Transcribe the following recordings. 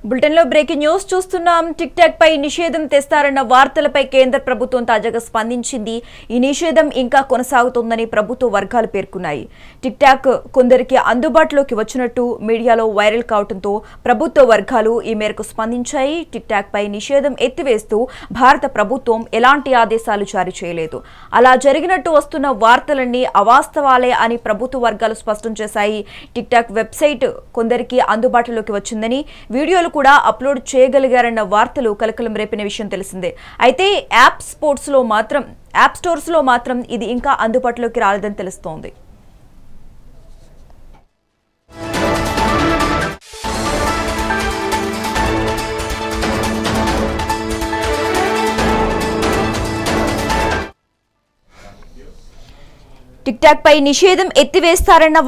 బులెటిన్లో breaking news చూస్తున్నాం. Tick talk పై నిషేధం తెస్తారన్న వార్తలపై కేంద్ర ప్రభుత్వం తాజాగా స్పందించింది. ఈ నిషేధం ఇంకా కొనసాగుతోందని ప్రభుత్వ వర్గాలు పేర్కొన్నాయి. టిక్ టాక్ కొందరికి అందుబాటులోకి వచ్చినట్టు మీడియాలో వైరల్ కావడంతో ప్రభుత్వ వర్గాలు ఈ మేరకు స్పందించాయి. టిక్ టాక్ పై నిషేధం ఎత్తివేస్తూ భారత ప్రభుత్వం ఎలాంటి ఆదేశాలు జారీ చేయలేదు. అలా జరిగినట్టు వస్తున్న వార్తలన్నీ అవాస్తవాలే అని ప్రభుత్వ వర్గాలు స్పష్టం చేశాయి. టిక్ టాక్ వెబ్సైట్ కొందరికి అందుబాటులోకి వచ్చిందని, వీడియోలు కూడా అప్లోడ్ చేయగలిగారన్న వార్తలు కలకలం రేపిన విషయం తెలిసిందే. అయితే యాప్ స్టోర్స్ లో మాత్రం ఇది ఇంకా అందుబాటులోకి రాలేదని తెలుస్తోంది. టిక్ టాక్ పై నిషేధం ఎత్తివేస్తారన్న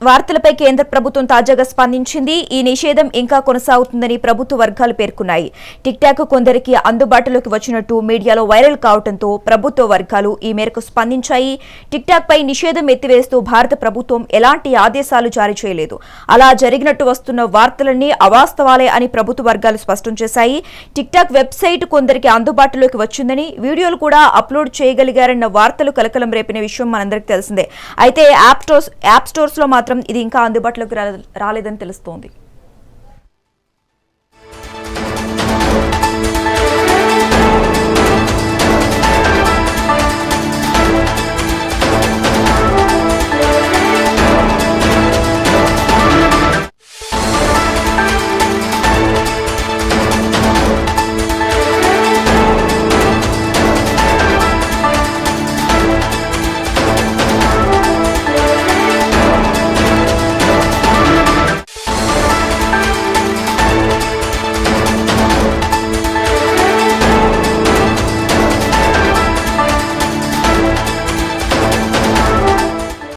వార్తలపై కేంద్ర ప్రభుత్వం తాజాగా స్పందించింది. ఈ నిషేధం ఇంకా కొనసాగుతుందని ప్రభుత్వ వర్గాలు పేర్కొన్నాయి. టిక్ టాక్ కొందరికి అందుబాటులోకి వచ్చినట్టు మీడియాలో వైరల్ కావడంతో ప్రభుత్వ వర్గాలు ఈ మేరకు స్పందించాయి. టిక్ టాక్ పై నిషేధం ఎత్తివేస్తూ భారత ప్రభుత్వం ఎలాంటి ఆదేశాలు జారీ చేయలేదు. అలా జరిగినట్టు వస్తున్న వార్తలన్నీ అవాస్తవాలే అని ప్రభుత్వ వర్గాలు స్పష్టం చేశాయి. టిక్ టాక్ వెబ్సైట్ కొందరికి అందుబాటులోకి వచ్చిందని, వీడియోలు కూడా అప్లోడ్ చేయగలిగారన్న వార్తలు కలకలం రేపిన విషయం మనందరికీ తెలిసిందే. అయితే యాప్ స్టోర్స్ లో మాత్రం ఇది ఇంకా అందుబాటులోకి రాలేదని తెలుస్తోంది.